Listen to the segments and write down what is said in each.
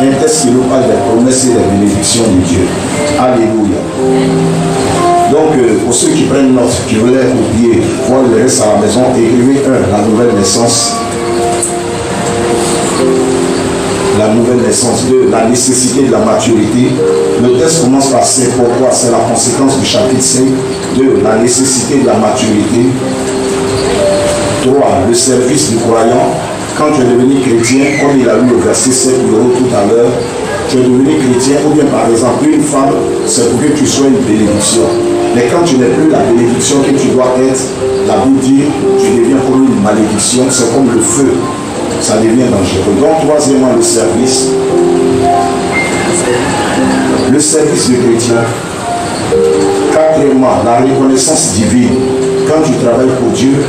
Un texte qui nous parle des promesses et des bénédictions de Dieu. Alléluia. Donc, pour ceux qui prennent note, qui veulent oublier, voir le reste à la maison, écrivez 1, la nouvelle naissance. La nouvelle naissance. 2, la nécessité de la maturité. Le texte commence par c'est pourquoi, c'est la conséquence du chapitre 5. 2, la nécessité de la maturité. 3, le service du croyant. Quand tu es devenu chrétien, comme il a lu au verset 7 tout à l'heure, tu es devenu chrétien, ou bien par exemple une femme, c'est pour que tu sois une bénédiction. Mais quand tu n'es plus la bénédiction que tu dois être, la Bible dit, tu deviens comme une malédiction, c'est comme le feu, ça devient dangereux. Donc troisièmement, le service. Le service du chrétien. Quatrièmement, la reconnaissance divine. Quand tu travailles pour Dieu,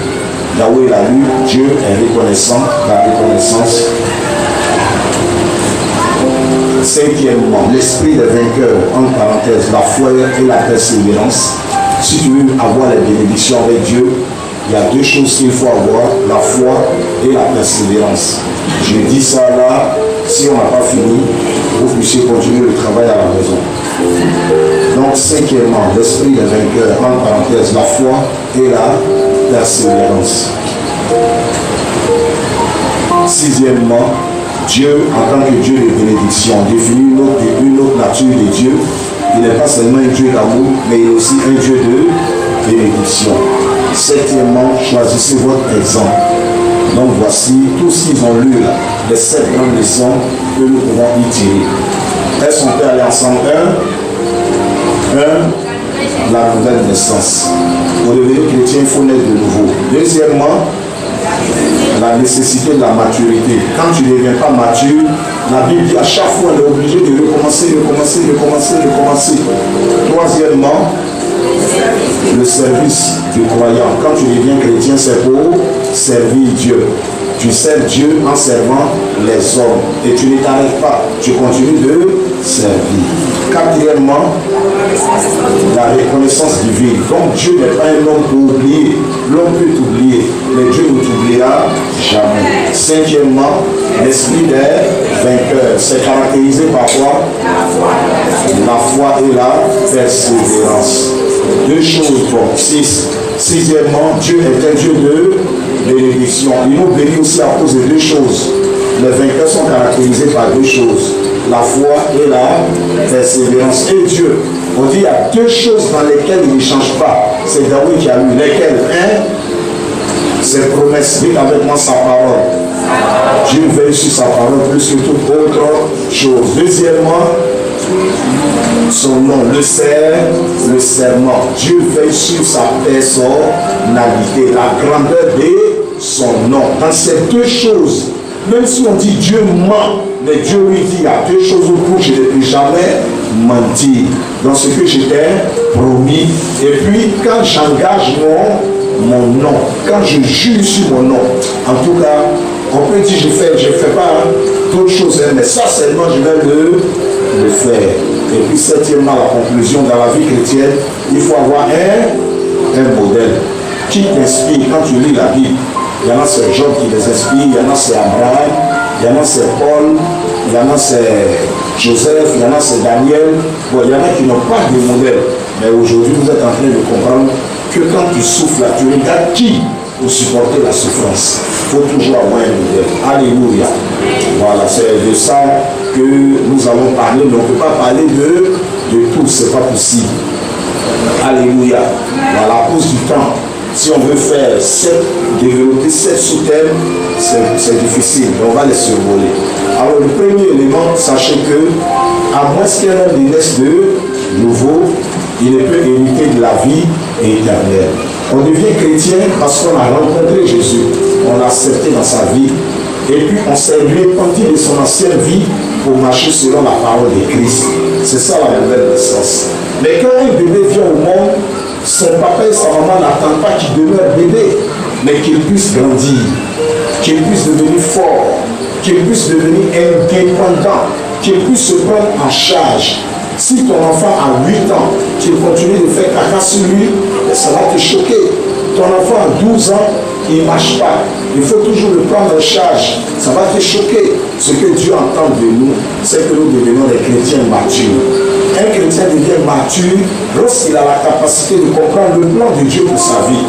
Yahweh l'a lu, Dieu est reconnaissant, la reconnaissance. Cinquièmement, l'esprit des vainqueurs, entre parenthèses, la foi et la persévérance. Si tu veux avoir les bénédictions avec Dieu, il y a deux choses qu'il faut avoir, la foi et la persévérance. Je dis ça là, si on n'a pas fini, vous puissiez continuer le travail à la maison. Donc, cinquièmement, l'esprit des vainqueurs, entre parenthèses, la foi et la persévérance. Sixièmement, Dieu, en tant que Dieu de bénédiction, définit une autre nature de Dieu. Il n'est pas seulement un Dieu d'amour, mais il est aussi un Dieu de bénédiction. Septièmement, choisissez votre exemple. Donc voici tout ce qu'ils ont lu là, les 7 grandes leçons que nous pouvons y tirer. Est-ce qu'on peut aller ensemble? La nouvelle naissance. Pour devenir chrétien, il faut naître de nouveau. Deuxièmement, la nécessité de la maturité. Quand tu ne deviens pas mature, la Bible dit à chaque fois, on est obligé de recommencer. Troisièmement, le service du croyant. Quand tu deviens chrétien, c'est pour servir Dieu. Tu sers Dieu en servant les hommes. Et tu ne t'arrêtes pas. Tu continues de servir. Quatrièmement, la reconnaissance divine. Donc Dieu n'est pas un homme pour oublier. L'homme peut t'oublier, mais Dieu ne t'oubliera jamais. Cinquièmement, l'esprit des vainqueurs. C'est caractérisé par quoi? La foi et la persévérance. Deux choses. Bon, sixièmement, Dieu est un Dieu de bénédiction. Il nous bénit aussi à cause de deux choses. Les vainqueurs sont caractérisés par deux choses. La foi et la persévérance. Et Dieu, on dit il y a deux choses dans lesquelles il ne change pas. C'est David qui a lu. Lesquelles? Ses promesses. Dites avec moi sa parole. Dieu veille sur sa parole plus que toute autre chose. Deuxièmement, son nom, le serment. Dieu veille sur sa personnalité, la grandeur de son nom. Dans ces deux choses, même si on dit Dieu ment, mais Dieu lui dit il y a deux choses où je ne peux jamais mentir. Dans ce que je t'ai promis. Et puis, quand j'engage mon nom, quand je jure sur mon nom, en tout cas, on peut dire je fais pas d'autres choses, mais ça seulement je vais le faire. Et puis septièmement, la conclusion, dans la vie chrétienne, il faut avoir un modèle qui t'inspire. Quand tu lis la Bible, il y en a c'est Job qui les inspire, il y en a c'est Abraham, il y en a c'est Paul, il y en a c'est Joseph, il y en a c'est Daniel. Bon, il y en a qui n'ont pas de modèle. Mais aujourd'hui, vous êtes en train de comprendre que quand tu souffles, tu regardes qui pour supporter la souffrance. Il faut toujours avoir un modèle. Alléluia. Voilà, c'est de ça que nous allons parler. Mais on ne peut pas parler de tout, ce n'est pas possible. Alléluia. Voilà, à cause du temps. Si on veut faire développer 7 sous-thèmes, c'est difficile, mais on va les survoler. Alors le premier élément, sachez que, à moins qu'un homme naisse de nouveau, il ne peut hériter de la vie éternelle. On devient chrétien parce qu'on a rencontré Jésus, on l'a accepté dans sa vie, et puis on s'est repenti de son ancienne vie pour marcher selon la parole de Christ. C'est ça la nouvelle naissance. Mais quand un bébé vient au monde, son papa et sa maman n'attendent pas qu'il demeure bébé, mais qu'il puisse grandir, qu'il puisse devenir fort, qu'il puisse devenir indépendant, qu'il puisse se prendre en charge. Si ton enfant a 8 ans, tu continues de faire caca sur lui, ça va te choquer. Ton enfant a 12 ans, il ne marche pas. Il faut toujours le prendre en charge. Ça va te choquer. Ce que Dieu entend de nous, c'est que nous devenons des chrétiens matures. Un chrétien devient mature lorsqu'il a la capacité de comprendre le plan de Dieu pour sa vie.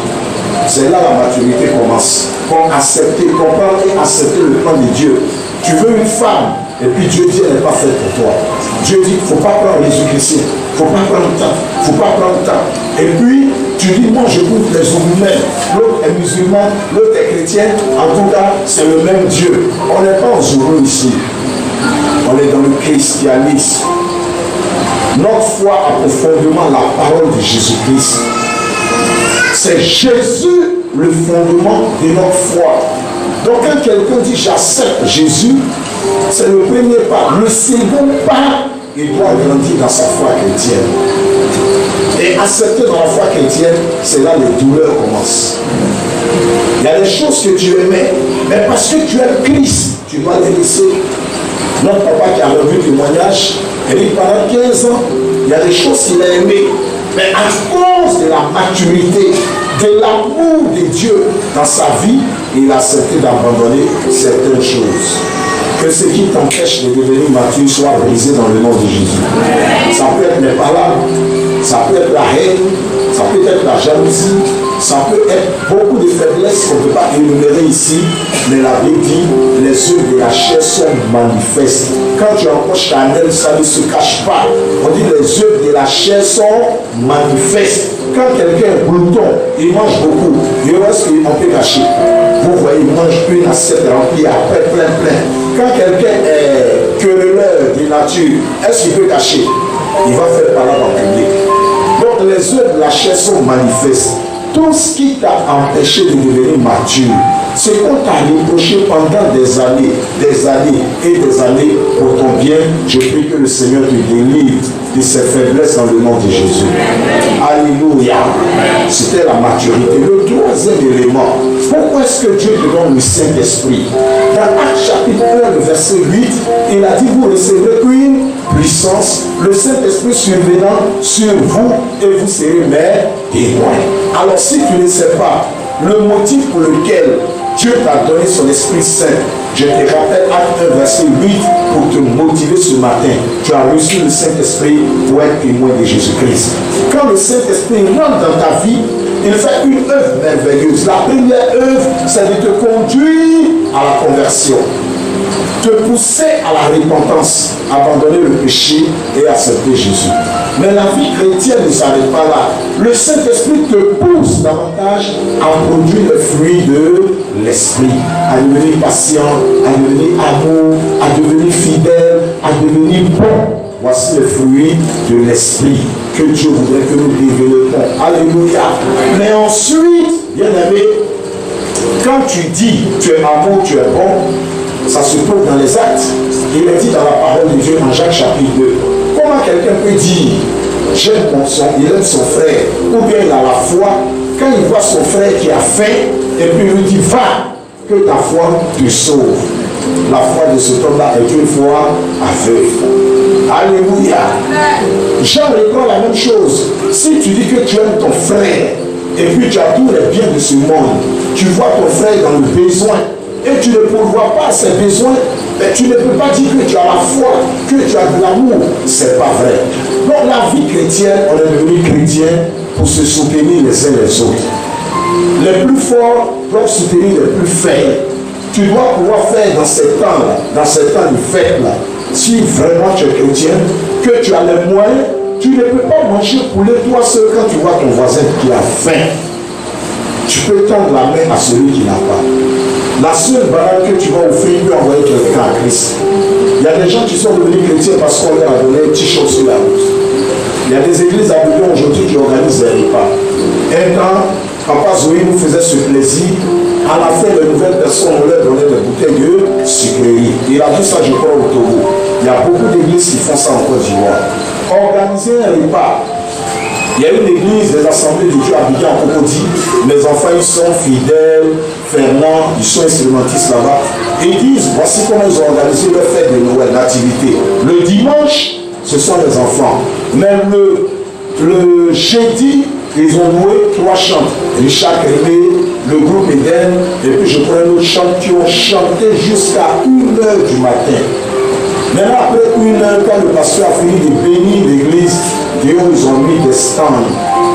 C'est là la maturité commence. Pour accepter, comprendre et accepter le plan de Dieu. Tu veux une femme, et puis Dieu dit elle n'est pas faite pour toi. Dieu dit il ne faut pas prendre les chrétiens, il ne faut pas prendre le temps, il ne faut pas prendre le temps. Et puis tu dis moi je couvre les humains, l'autre est musulman, l'autre est chrétien, en tout cas c'est le même Dieu. On n'est pas en Zourou ici, on est dans le christianisme. Notre foi a profondément la parole de Jésus-Christ. C'est Jésus le fondement de notre foi. Donc quand quelqu'un dit j'accepte Jésus, c'est le premier pas. Le second pas, il doit grandir dans sa foi chrétienne. Et accepter dans la foi chrétienne, c'est là les douleurs commencent. Il y a des choses que tu aimais, mais parce que tu aimes Christ, tu dois les laisser. Notre papa qui a revu le témoignage, il dit pendant 15 ans, il y a des choses qu'il a aimées. Mais à cause de la maturité, de l'amour de Dieu dans sa vie, il a accepté d'abandonner certaines choses. Que ce qui t'empêche de devenir mature soit brisé dans le nom de Jésus. Ça peut être les paroles, ça peut être la haine, ça peut être la jalousie, ça peut être beaucoup de faiblesses qu'on ne peut pas énumérer ici, mais la Bible dit les œuvres de la chair sont manifestes. Quand tu approches charnel, ça ne se cache pas. On dit les œuvres de la chair sont manifestes. Quand quelqu'un est glouton, il mange beaucoup, il reste qu'on peut cacher. Vous voyez, il mange une assiette remplie, après plein. Quand quelqu'un est querelleur de nature, est-ce qu'il peut cacher? Il va faire parler en public. Donc les œuvres de la chair sont manifestes. Tout ce qui t'a empêché de devenir mature, c'est qu'on t'a reproché pendant des années pour ton bien. Je prie que le Seigneur te délivre de ses faiblesses dans le nom de Jésus. Alléluia. C'était la maturité. Le troisième élément, pourquoi est-ce que Dieu te donne le Saint-Esprit? Dans Actes chapitre 1, le verset 8, il a dit vous recevrez une puissance, le Saint-Esprit survenant sur vous et vous serez mes témoins. Alors si tu ne sais pas le motif pour lequel Dieu t'a donné son Esprit Saint, je te rappelle Acte 1 verset 8 pour te motiver ce matin. Tu as reçu le Saint-Esprit pour être témoin de Jésus-Christ. Quand le Saint-Esprit rentre dans ta vie, il fait une œuvre merveilleuse. La première œuvre, c'est de te conduire à la conversion, te pousser à la repentance, abandonner le péché et accepter Jésus. Mais la vie chrétienne ne s'arrête pas là. Le Saint-Esprit te pousse davantage à produire le fruit de l'Esprit, à devenir patient, à devenir amour, à devenir fidèle, à devenir bon. Voici le fruit de l'Esprit que Dieu voudrait que nous développions. Alléluia. Mais ensuite, bien aimé, quand tu dis tu es amour, tu es bon, ça se trouve dans les actes. Il est dit dans la parole de Dieu en Jacques chapitre 2. Comment quelqu'un peut dire j'aime il aime son frère, ou bien il a la foi, quand il voit son frère qui a faim, et puis il lui dit va, que ta foi te sauve. La foi de cet homme-là est une foi aveugle. Alléluia. Jean reprend la même chose. Si tu dis que tu aimes ton frère, et puis tu as tous les biens de ce monde, tu vois ton frère dans le besoin, et tu ne pourvois pas ses besoins, mais tu ne peux pas dire que tu as la foi, que tu as de l'amour. C'est pas vrai. Donc la vie chrétienne, on est devenu chrétien pour se soutenir les uns les autres. Les plus forts doivent soutenir les plus faibles. Tu dois pouvoir faire dans ces temps de fête-là, si vraiment tu es chrétien, que tu as les moyens, tu ne peux pas manger poulet toi seul quand tu vois ton voisin qui a faim. Tu peux tendre la main à celui qui n'a pas. La seule balade que tu vas offrir, tu peux envoyer quelqu'un à Christ. Il y a des gens qui sont devenus chrétiens parce qu'on leur a donné un petit chose sur la route. Il y a des églises à Bouillon aujourd'hui qui organisent des repas. Un temps, Papa Zoé nous faisait ce plaisir. À la fin, les nouvelles personnes, on leur donnait des bouteilles de sucrerie. Il a dit ça, je crois, au Togo. Il y a beaucoup d'églises qui font ça en Côte d'Ivoire. Organiser un repas. Il y a une église des assemblées de Dieu habillées en Cocody. Mes enfants, ils sont fidèles, fervents, ils sont instrumentistes là-bas. Et ils disent, voici comment ils ont organisé leur fête de Noël, l'activité. Le dimanche, ce sont les enfants. Mais le jeudi, ils ont loué 3 chants. Richard Crémé, le groupe Eden, et puis je prenais nos chants qui ont chanté jusqu'à 1h du matin. Maintenant, après 1h, quand le pasteur a fini de bénir l'église, ils ont mis des stands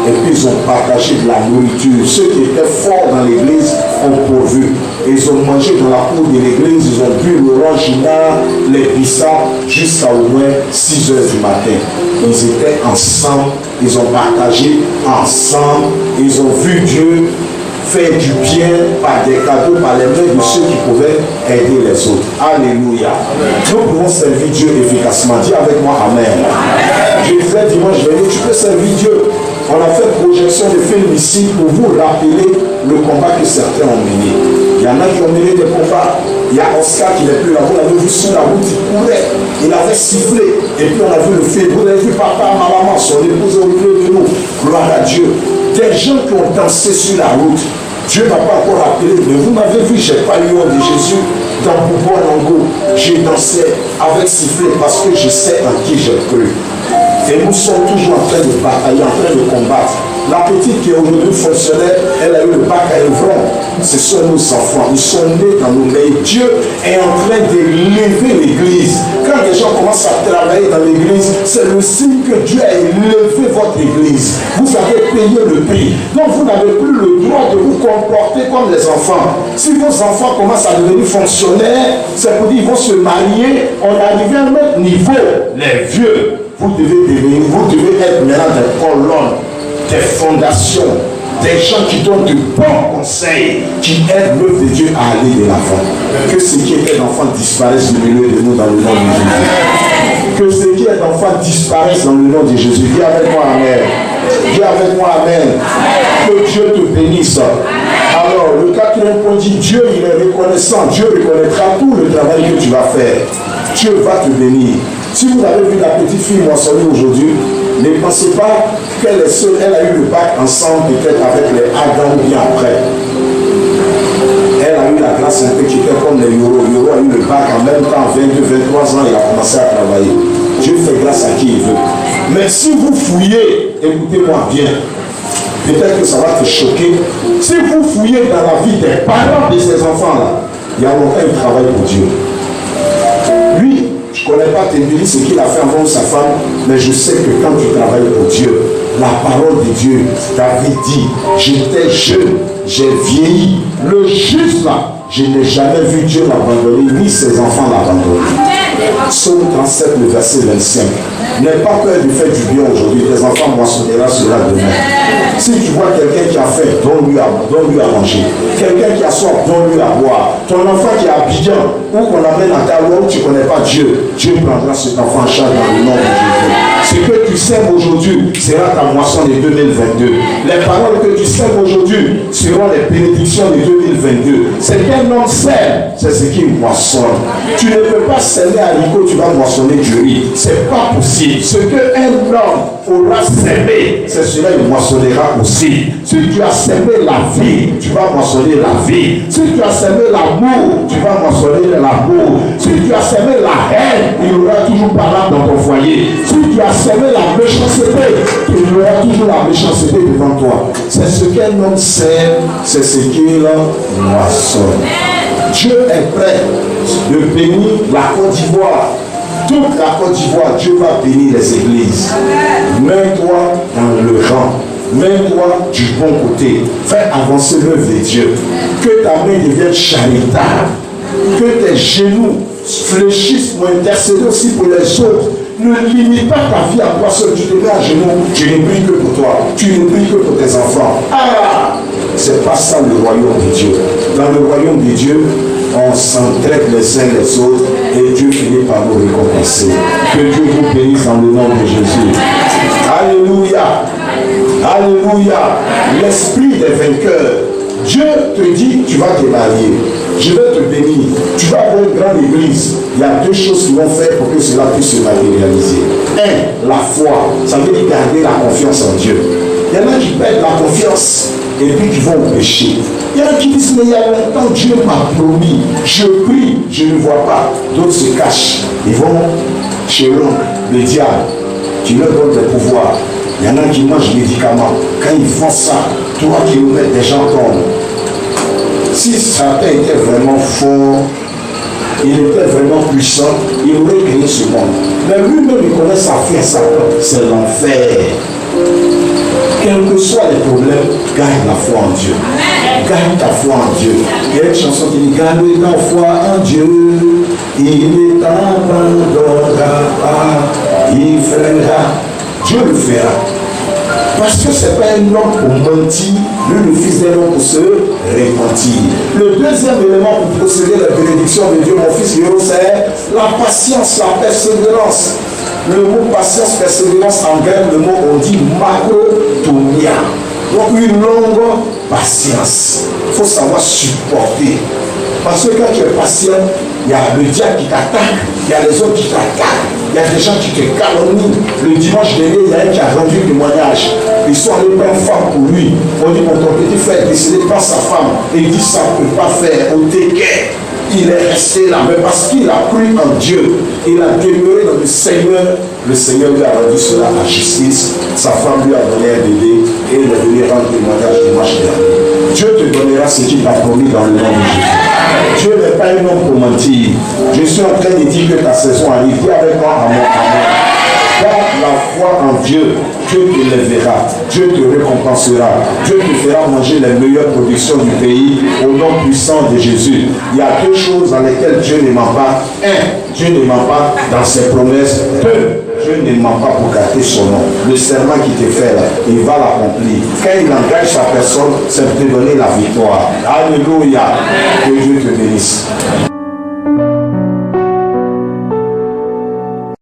et puis ils ont partagé de la nourriture. Ceux qui étaient forts dans l'église ont pourvu. Ils ont mangé dans la cour de l'église, ils ont bu l'orangina, les bissats jusqu'à au moins 6h du matin. Ils étaient ensemble, ils ont partagé ensemble, ils ont vu Dieu faire du bien par des cadeaux, par les mains de ceux qui pouvaient aider les autres. Alléluia. Nous pouvons servir Dieu efficacement. Dis avec moi Amen. Je disais dimanche dernier, tu peux servir Dieu. On a fait projection de films ici pour vous rappeler le combat que certains ont mené. Il y en a qui ont mené des combats. Il y a Oscar qui n'est plus là. Vous l'avez vu sur la route, il courait. Il avait sifflé. Et puis on a vu le film. Vous avez vu papa, maman, son épouse au milieu de nous. Gloire à Dieu. Des gens qui ont dansé sur la route. Dieu ne m'a pas encore appelé, mais vous m'avez vu, je n'ai pas eu honte de Jésus dans Boubou Nango. J'ai dansé avec sifflet parce que je sais en qui j'ai cru. Et nous sommes toujours en train de batailler, en train de combattre. La petite qui est aujourd'hui fonctionnaire, elle a eu le bac à Évron. Ce sont nos enfants, ils sont nés dans nos mains. Dieu est en train de lever l'église. Quand les gens commencent à travailler dans l'église, c'est le signe que Dieu a élevé votre église. Vous avez payé le prix. Donc vous n'avez plus le droit de vous comporter comme les enfants. Si vos enfants commencent à devenir fonctionnaires, c'est pour dire qu'ils vont se marier. On est arrivé à notre niveau. Les vieux, vous devez être maintenant des colonnes, des fondations, des gens qui donnent de bons conseils, qui aident l'œuvre de Dieu à aller de l'avant. Que ce qui est d'enfants disparaisse du milieu de nous dans le nom de Jésus. Que ce qui est d'enfants disparaisse dans le nom de Jésus. Dis avec moi Amen. Dis avec moi Amen. Que Dieu te bénisse. Alors, le quatrième point dit, Dieu il est reconnaissant. Dieu reconnaîtra tout le travail que tu vas faire. Dieu va te bénir. Si vous avez vu la petite fille moissonnée aujourd'hui, ne pensez pas qu'elle est seule, elle a eu le bac ensemble, peut-être avec les Adam ou bien après. Elle a eu la classe un peu qui était comme les Yoro. Yoro a eu le bac en même temps, 22, 23 ans, il a commencé à travailler. Dieu fait grâce à qui il veut. Mais si vous fouillez, écoutez-moi bien, peut-être que ça va te choquer. Si vous fouillez dans la vie des parents de ces enfants-là, il y a longtemps il travaille pour Dieu. Lui, je ne connais pas Tembili, ce qu'il a fait avant sa femme, mais je sais que quand tu travailles pour Dieu, la parole de Dieu, David dit, j'étais jeune, j'ai vieilli, le juste là, je n'ai jamais vu Dieu l'abandonner, ni ses enfants l'abandonner. Psaume 37, le verset 25. N'aie pas peur de faire du bien aujourd'hui, tes enfants moissonnera cela demain. Si tu vois quelqu'un qui a faim, donne-lui à manger. Quelqu'un qui a soif, donne-lui à boire. Ton enfant qui est à Abidjan, ou qu'on amène à Taouan, où tu ne connais pas Dieu, Dieu prendra cet enfant en charge dans le nom de Jésus. Ce que tu sèmes aujourd'hui sera ta moisson de 2022. Les paroles que tu sèmes aujourd'hui seront les bénédictions de 2022. Ce qu'un homme sème, c'est ce qu'il moissonne. Tu ne peux pas s'aimer haricot, tu vas moissonner du riz. Ce n'est pas possible. Ce qu'un homme aura sémé, c'est cela qu'il moissonnera aussi. Si tu as sémé la vie, tu vas moissonner la vie. Si tu as sémé l'amour, tu vas moissonner l'amour. Si tu as sémé la haine, il y aura toujours parlant dans ton foyer. Si tu as sémé la méchanceté, il y aura toujours la méchanceté devant toi. C'est ce qu'un homme sème, c'est ce qu'il moissonne. Dieu est prêt de bénir la Côte d'Ivoire. Toute la Côte d'Ivoire, Dieu va bénir les églises. Mets-toi dans le rang. Mets-toi du bon côté. Fais avancer l'œuvre de Dieu. Que ta main devienne charitable. Que tes genoux fléchissent pour intercéder aussi pour les autres. Ne limite pas ta vie à toi seul. Tu te mets à genoux. Tu ne pries que pour toi. Tu ne pries que pour tes enfants. Ah! C'est pas ça le royaume de Dieu. Dans le royaume de Dieu, on s'entraide les uns les autres et Dieu finit par nous récompenser. Que Dieu vous bénisse dans le nom de Jésus. Alléluia. Alléluia. L'esprit des vainqueurs. Dieu te dit, tu vas te marier. Je vais te bénir. Tu vas avoir une grande église. Il y a deux choses qui vont faire pour que cela puisse se matérialiser. Un, la foi. Ça veut dire garder la confiance en Dieu. Il y en a qui perdent la confiance et puis qui vont au péché. Il y en a qui disent, mais il y a longtemps, Dieu m'a promis. Je prie, je ne vois pas. D'autres se cachent. Ils vont chez l'oncle, le diable, qui leur donne des pouvoirs. Il y en a qui mangent des médicaments. Quand ils font ça, 3 kilomètres, des gens tombent. Si Satan était vraiment fort, il était vraiment puissant, il aurait créé ce monde. Mais lui-même, il connaît sa fin, c'est l'enfer. Quels que soient les problèmes, garde la foi en Dieu. Garde ta foi en Dieu. Il y a une chanson qui dit: garde ta foi en Dieu, il ne t'abandonnera pas, il fera. Dieu le fera. Parce que ce n'est pas un homme pour mentir, lui, le fils d'un homme pour se repentir. Le deuxième élément pour posséder la bénédiction de Dieu, mon fils Yoro, c'est la patience, la persévérance. Le mot patience, persévérance en grec, le mot on dit makotomia. Donc une longue patience. Il faut savoir supporter. Parce que quand tu es patient, il y a le diable qui t'attaque, il y a les autres qui t'attaquent, il y a des gens qui te calomnient. Le dimanche dernier, il y a un qui a rendu un témoignage. Ils sont allés prendre femme pour lui. On dit: mon ton petit frère est décédé par sa femme. Et il dit: ça ne peut pas faire. Au déquet. Il est resté là, mais parce qu'il a cru en Dieu, il a demeuré dans le Seigneur lui a rendu cela à justice. Sa femme lui a donné un bébé et il est venu rendre témoignage dimanche dernier. Dieu te donnera ce qu'il t'a promis dans le nom de Jésus. Dieu n'est pas un homme pour mentir. Je suis en train de dire que ta saison arrive. Dis avec moi: amen, amen. Garde la foi en Dieu. Dieu te lèvera, Dieu te récompensera, Dieu te fera manger les meilleures productions du pays au nom puissant de Jésus. Il y a deux choses dans lesquelles Dieu ne ment pas. Un, Dieu ne ment pas dans ses promesses. Deux, Dieu ne ment pas pour gâter son nom. Le serment qu'il te fait là, il va l'accomplir. Quand il engage sa personne, c'est pour te donner la victoire. Alléluia. Que Dieu te bénisse.